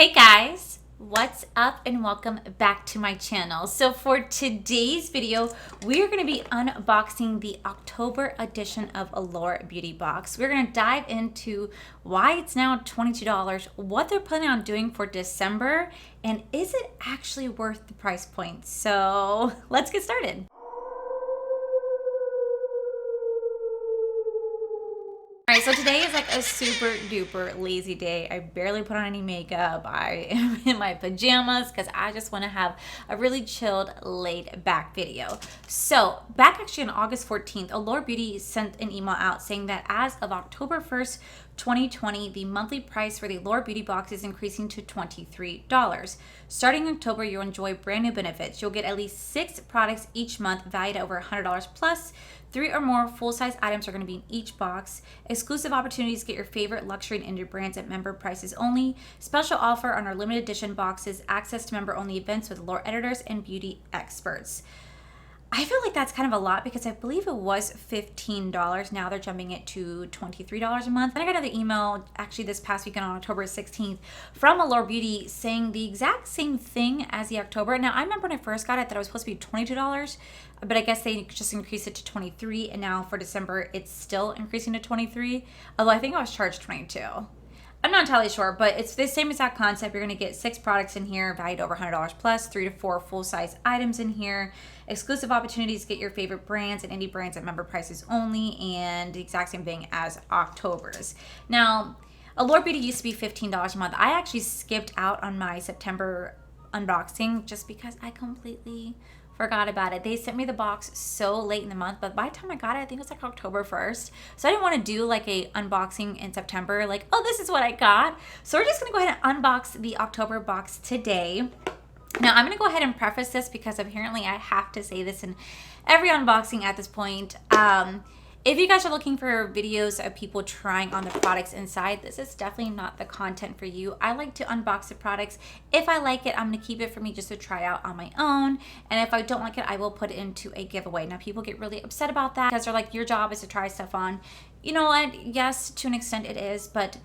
Hey guys, what's up and welcome back to my channel. So for today's video, we are going to be unboxing the October edition of Allure Beauty Box. We're going to dive into why it's now $22, what they're planning on doing for December, and is it actually worth the price point? So let's get started. Alright, so today is like a super duper lazy day. I barely put on any makeup. I am in my pajamas because I just want to have a really chilled, laid back video. So back actually on August 14th, Allure Beauty sent an email out saying that as of October 1st, 2020, the monthly price for the Allure Beauty Box is increasing to $23. Starting in October, you'll enjoy brand new benefits. You'll get at least 6 products each month valued at over $100 plus. 3 or more full-size items are going to be in each box. Exclusive opportunities to get your favorite luxury and indie brands at member prices only. Special offer on our limited edition boxes. Access to member-only events with Allure editors and beauty experts. I feel like that's kind of a lot because I believe it was $15. Now they're jumping it to $23 a month. And I got another email actually this past weekend on October 16th from Allure Beauty saying the exact same thing as the October. Now I remember when I first got it that it was supposed to be $22, but I guess they just increased it to $23, and now for December it's still increasing to $23. Although I think I was charged $22. I'm not entirely sure, but it's the same exact concept. You're going to get 6 products in here, valued over $100 plus, 3 to 4 full-size items in here, exclusive opportunities to get your favorite brands and indie brands at member prices only, and the exact same thing as October's. Now, Allure Beauty used to be $15 a month. I actually skipped out on my September unboxing just because I completely forgot about it. They sent me the box so late in the month, but by the time I got it, I think it was like October 1st. So I didn't want to do like a unboxing in September, like, oh, this is what I got. So we're just going to go ahead and unbox the October box today. Now I'm going to go ahead and preface this because apparently I have to say this in every unboxing at this point. If you guys are looking for videos of people trying on the products inside, this is definitely not the content for you. I like to unbox the products. If I like it, I'm going to keep it for me just to try out on my own. And if I don't like it, I will put it into a giveaway. Now, people get really upset about that because they're like, your job is to try stuff on. You know what? Yes, to an extent it is, but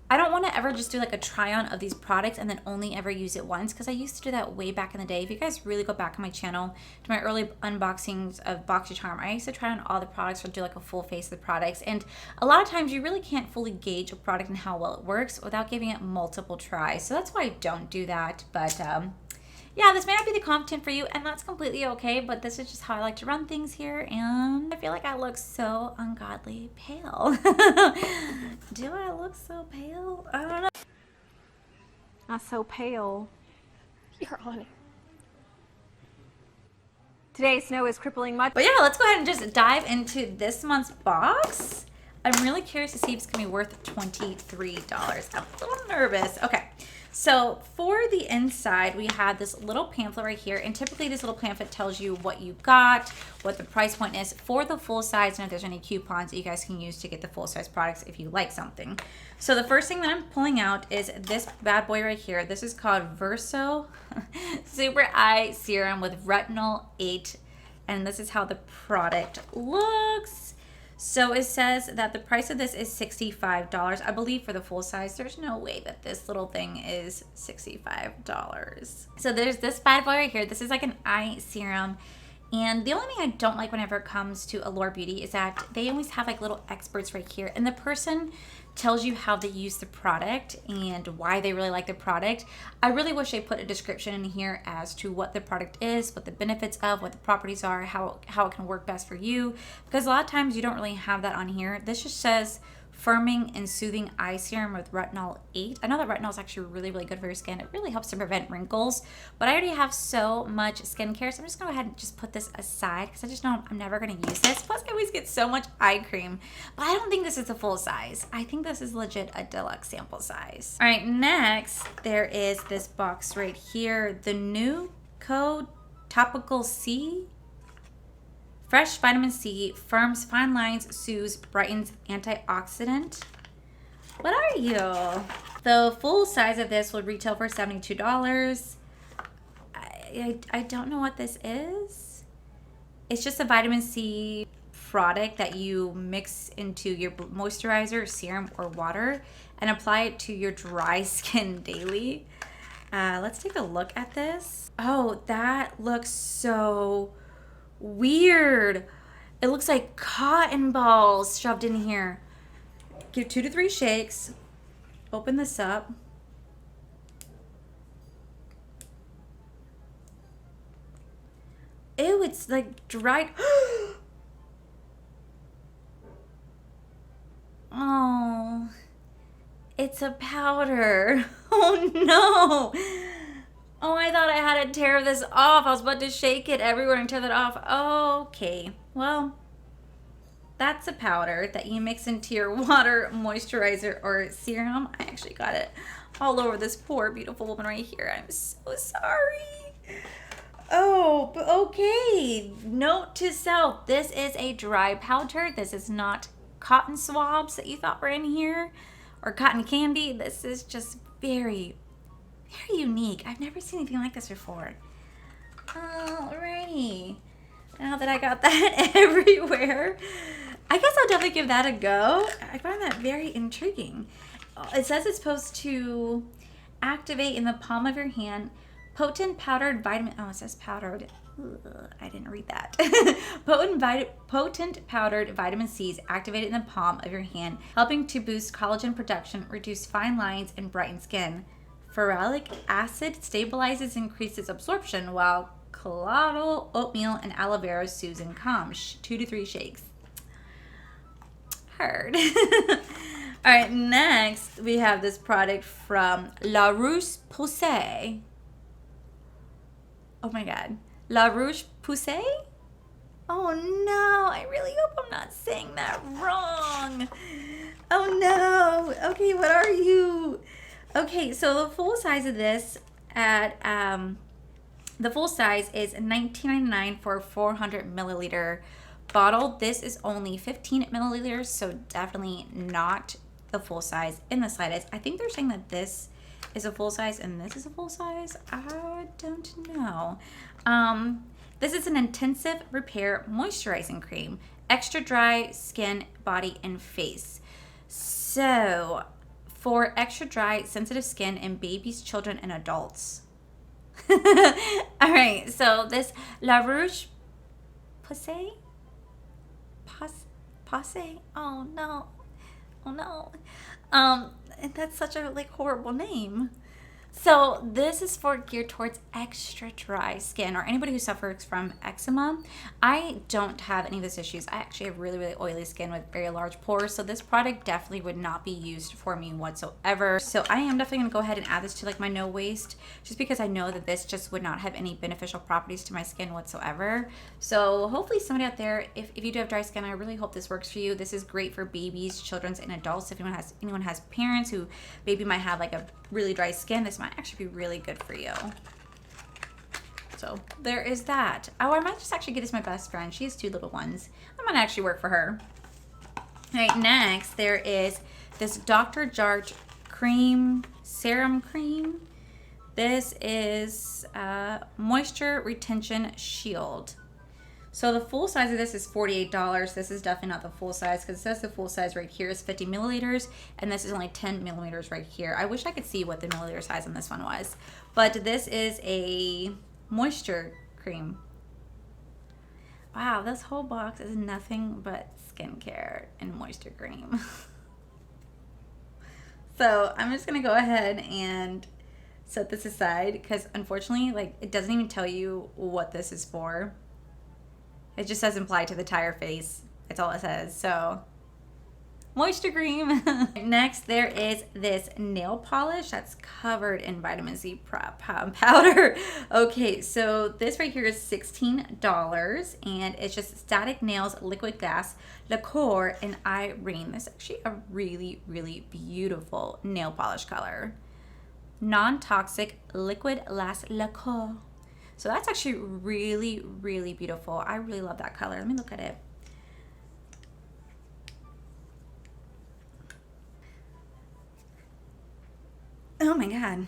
I don't want to ever just do like a try on of these products and then only ever use it once, because I used to do that way back in the day. If you guys really go back on my channel to my early unboxings of BoxyCharm, I used to try on all the products or do like a full face of the products. And a lot of times you really can't fully gauge a product and how well it works without giving it multiple tries. So that's why I don't do that. But yeah, this may not be the content for you, and that's completely okay, but this is just how I like to run things here, and I feel like I look so ungodly pale. Do I look so pale? I don't know. Not so pale. You're on it. Today's snow is crippling much. But yeah, let's go ahead and just dive into this month's box. I'm really curious to see if it's gonna be worth $23. I'm a little nervous. Okay. So for the inside, we have this little pamphlet right here, and typically this little pamphlet tells you what you got, what the price point is for the full size, and if there's any coupons that you guys can use to get the full size products if you like something. So the first thing that I'm pulling out is this bad boy right here. This is called Verso Super Eye Serum with Retinol 8, and this is how the product looks. So it says that the price of this is $65. I believe for the full size, there's no way that this little thing is $65. So there's this bad boy right here. This is like an eye serum. And the only thing I don't like whenever it comes to Allure Beauty is that they always have like little experts right here. And the person tells you how they use the product and why they really like the product. I really wish they put a description in here as to what the product is, what the benefits of, what the properties are, how it can work best for you. Because a lot of times you don't really have that on here. This just says firming and soothing eye serum with retinol 8. I know that retinol is actually really, really good for your skin. It really helps to prevent wrinkles, but I already have so much skincare, so I'm just gonna go ahead and just put this aside because I just know I'm never gonna use this. Plus I always get so much eye cream, but I don't think this is the full size. I think this is legit a deluxe sample size. All right, next there is this box right here, the NewCo Topical C. Fresh vitamin C, firms fine lines, soothes, brightens, antioxidant. What are you? The full size of this will retail for $72. I don't know what this is. It's just a vitamin C product that you mix into your moisturizer, serum, or water and apply it to your dry skin daily. Let's take a look at this. Oh, that looks so weird. It looks like cotton balls shoved in here. Give 2 to 3 shakes. Open this up. Ew, it's like dried. Oh, it's a powder. Oh no. Oh, I thought I had to tear this off. I was about to shake it everywhere and tear that off. Okay, well, that's a powder that you mix into your water, moisturizer, or serum. I actually got it all over this poor, beautiful woman right here. I'm so sorry. Oh, but okay. Note to self, this is a dry powder. This is not cotton swabs that you thought were in here or cotton candy. This is just very, very unique. I've never seen anything like this before. Alrighty. Now that I got that everywhere, I guess I'll definitely give that a go. I find that very intriguing. It says it's supposed to activate in the palm of your hand potent powdered vitamin. Oh, it says powdered. Ugh, I didn't read that. Potent powdered vitamin C is activated in the palm of your hand, helping to boost collagen production, reduce fine lines, and brighten skin. Ferulic acid stabilizes and increases absorption, while colloidal oatmeal and aloe vera soothes and calms. 2 to 3 shakes. Heard. All right, next we have this product from La Roche-Posay. Oh my God. La Roche-Posay? Oh no, I really hope I'm not saying that wrong. Oh no. Okay, what are you? Okay, so the full size of this at the full size is $19.99 for a 400 milliliter bottle. This is only 15 milliliters, so definitely not the full size in the slightest. I think they're saying that this is a full size and this is a full size. I don't know. This is an intensive repair moisturizing cream, extra dry skin, body, and face. So for extra dry, sensitive skin in babies, children, and adults. All right, so this La Roche-Posay? Posay? Oh no. Oh no. That's such a horrible name. So this is geared towards extra dry skin or anybody who suffers from eczema. I don't have any of those issues. I actually have really, really oily skin with very large pores. So this product definitely would not be used for me whatsoever. So I am definitely going to go ahead and add this to my no waste, just because I know that this just would not have any beneficial properties to my skin whatsoever. So hopefully somebody out there, if you do have dry skin, I really hope this works for you. This is great for babies, children, and adults. If anyone has parents who maybe might have a really dry skin, this might actually be really good for you. So there is that. Oh, I might just actually give this to my best friend. She has 2 little ones. I might actually work for her. All right, next there is this Dr. Jart cream, serum cream. This is moisture retention shield. So the full size of this is $48. This is definitely not the full size, because it says the full size right here is 50 milliliters, and this is only 10 millimeters right here. I wish I could see what the milliliter size on this one was. But this is a moisture cream. Wow, this whole box is nothing but skincare and moisture cream. So I'm just going to go ahead and set this aside, because unfortunately, it doesn't even tell you what this is for. It just says apply to the entire face. That's all it says. So, moisture cream. Next, there is this nail polish that's covered in vitamin C powder. Okay, so this right here is $16, and it's just Static Nails Liquid Glass Lacquer and Irene. This is actually a really, really beautiful nail polish color. Non-toxic liquid glass lacquer. So that's actually really, really beautiful. I really love that color. Let me look at it. Oh my God.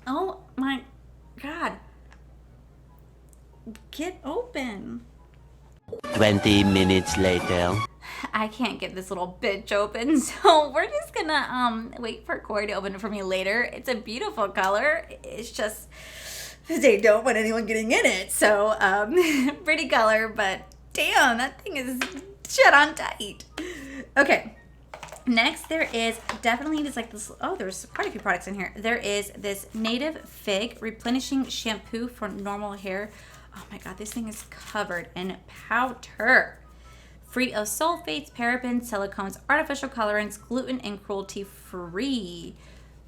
Oh my God. Get open. 20 minutes later. I can't get this little bitch open, so we're just gonna wait for Corey to open it for me later. It's a beautiful color. It's just they don't want anyone getting in it. So pretty color, but damn, that thing is shut on tight. Okay. Next, there is definitely just like this. Oh, there's quite a few products in here. There is this Native Fig Replenishing Shampoo for normal hair. Oh my God, this thing is covered in powder. Free of sulfates, parabens, silicones, artificial colorants, gluten, and cruelty free.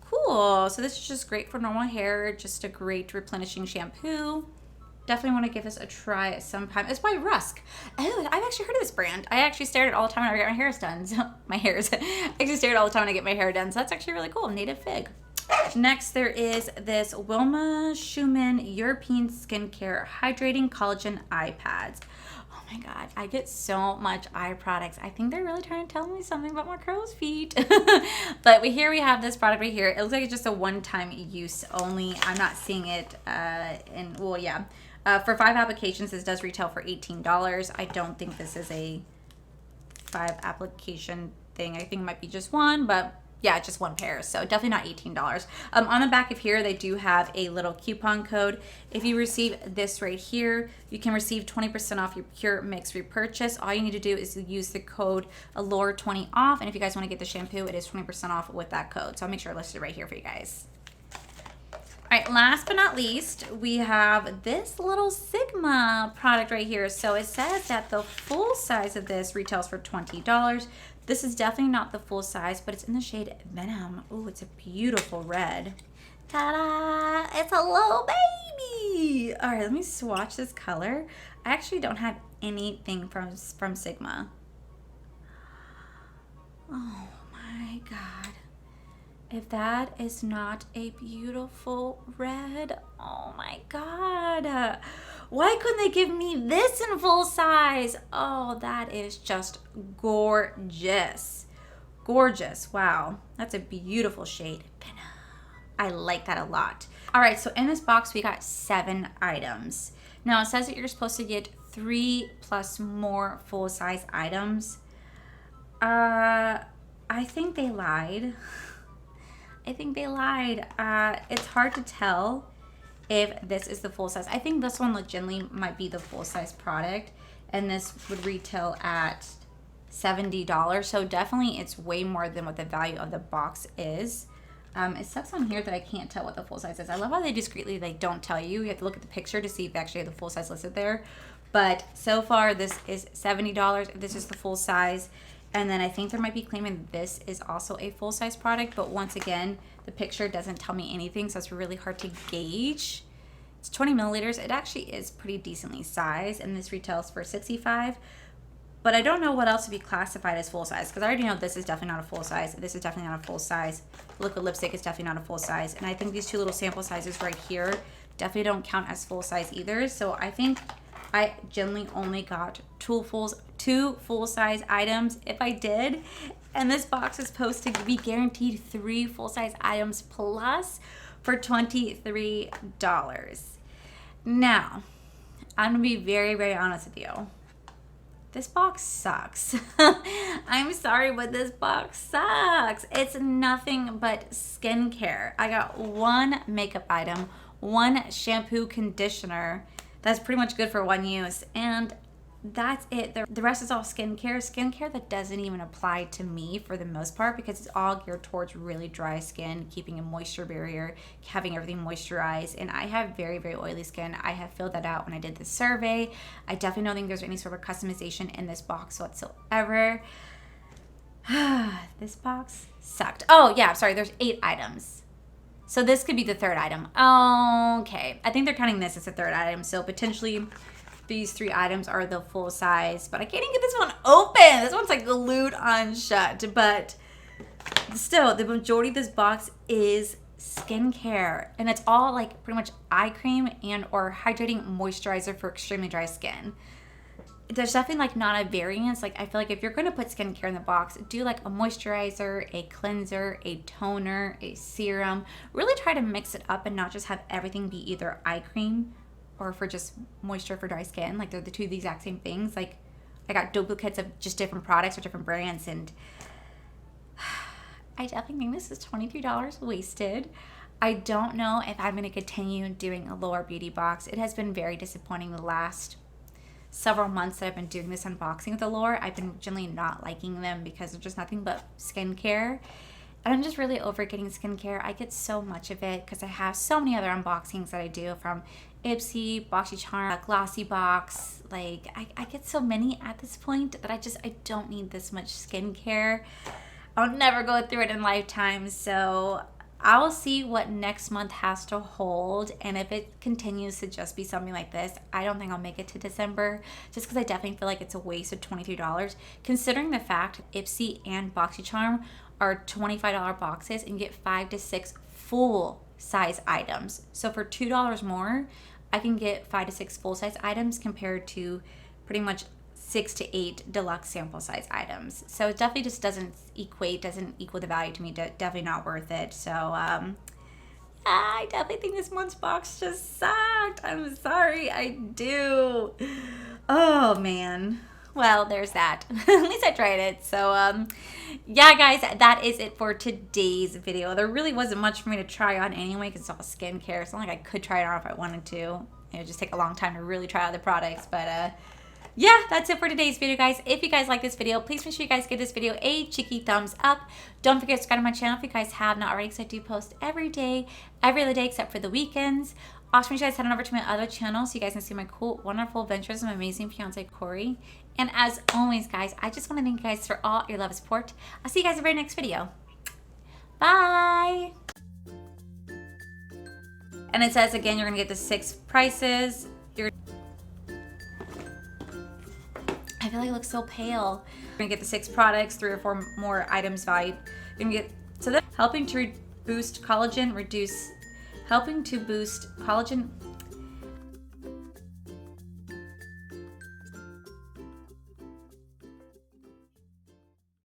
Cool. So this is just great for normal hair. Just a great replenishing shampoo. Definitely want to give this a try at some time. It's by Rusk. Oh, I've actually heard of this brand. I actually stare at it all the time when I get my hair done. So I actually stare at it all the time when I get my hair done. So that's actually really cool. Native Fig. Next, there is this Wilma Schumann European Skincare Hydrating Collagen Eye Pads. Oh my God, I get so much eye products. I think they're really trying to tell me something about my crow's feet. But here we have this product right here. It looks like it's just a one-time use only. I'm not seeing it for 5 applications, this does retail for $18. I don't think this is a 5 application thing. I think it might be just one, but yeah, just one pair. So definitely not $18. On the back of here, they do have a little coupon code. If you receive this right here, you can receive 20% off your Pure Mix repurchase. All you need to do is use the code Allure20 off. And if you guys want to get the shampoo, it is 20% off with that code. So I'll make sure I listed it right here for you guys. All right, last but not least, we have this little Sigma product right here. So it says that the full size of this retails for $20. This is definitely not the full size, but it's in the shade Venom. Oh, it's a beautiful red. Ta-da! It's a little baby. All right, let me swatch this color. I actually don't have anything from Sigma. Oh my God. If that is not a beautiful red, oh my God. Why couldn't they give me this in full size? Oh, that is just gorgeous. Gorgeous. Wow. That's a beautiful shade. I like that a lot. All right, so in this box, we got 7 items. Now, it says that you're supposed to get 3 plus more full-size items. I think they lied. I think they lied. It's hard to tell if this is the full size. I think this one legitimately might be the full size product, and this would retail at $70. So definitely it's way more than what the value of the box is. It says on here that I can't tell what the full size is. I love how they discreetly don't tell you. You have to look at the picture to see if they actually have the full size listed there. But so far this is $70. This is the full size. And then I think there might be claiming this is also a full-size product, but once again, the picture doesn't tell me anything, so it's really hard to gauge. It's 20 milliliters. It actually is pretty decently sized, and this retails for $65. But I don't know what else would be classified as full-size, because I already know this is definitely not a full-size. This is definitely not a full-size. Liquid lipstick is definitely not a full-size. And I think these 2 little sample sizes right here definitely don't count as full-size either. So I think I generally only got 2 full-size items if I did, and this box is supposed to be guaranteed 3 full-size items plus for $23. Now, I'm gonna be very, very honest with you. This box sucks. I'm sorry, but this box sucks. It's nothing but skincare. I got 1 makeup item, 1 shampoo conditioner. That's pretty much good for 1 use, and that's it. The rest is all skincare that doesn't even apply to me for the most part, because it's all geared towards really dry skin, keeping a moisture barrier, having everything moisturized. And I have very, very oily skin. I have filled that out when I did the survey. I definitely don't think there's any sort of customization in this box whatsoever. This box sucked. Oh yeah, sorry, there's 8 items. So this could be the 3rd item. Okay, I think they're counting this as a 3rd item. So potentially these 3 items are the full size, but I can't even get this one open. This one's like glued on shut, but still the majority of this box is skincare, and it's all like pretty much eye cream and or hydrating moisturizer for extremely dry skin. There's definitely like not a variance. Like I feel like if you're going to put skincare in the box, do like a moisturizer, a cleanser, a toner, a serum. Really try to mix it up and not just have everything be either eye cream or for just moisture for dry skin. Like they're the 2 the exact same things. Like I got duplicates of just different products or different brands, and I definitely think this is $23 wasted. I don't know if I'm going to continue doing Allure Beauty Box. It has been very disappointing the last several months that I've been doing this unboxing with Allure. I've been generally not liking them because they're just nothing but skincare. And I'm just really over getting skincare. I get so much of it because I have so many other unboxings that I do from Ipsy, BoxyCharm, Glossy Box. Like, I get so many at this point that I don't need this much skincare. I'll never go through it in lifetime, so I will see what next month has to hold, and if it continues to just be something like this, I don't think I'll make it to December, just because I definitely feel like it's a waste of $23, considering the fact Ipsy and BoxyCharm are $25 boxes and you get 5 to 6 full size items. So for $2 more, I can get 5 to 6 full size items compared to pretty much 6 to 8 deluxe sample size items. So it definitely just doesn't equal the value to me. Definitely not worth it. So I definitely think this month's box just sucked. I'm sorry, I do. Oh man. Well, there's that. At least I tried it. So yeah, guys, that is it for today's video. There really wasn't much for me to try on anyway because it's all skincare. It's not like I could try it on if I wanted to. It would just take a long time to really try out the products. But yeah, that's it for today's video, guys. If you guys like this video, please make sure you guys give this video a cheeky thumbs up. Don't forget to subscribe to my channel if you guys have not already, because I do post every day, every other day except for the weekends. Also, make sure you guys head on over to my other channel so you guys can see my cool, wonderful adventures with my amazing fiance, Corey. And as always, guys, I just want to thank you guys for all your love and support. I'll see you guys in the very next video. Bye! And it says, again, you're going to get the 6 prices. I feel like it looks so pale. You're gonna get the 6 products, 3 or 4 more items valued. You're gonna get, so that's helping to boost collagen, helping to boost collagen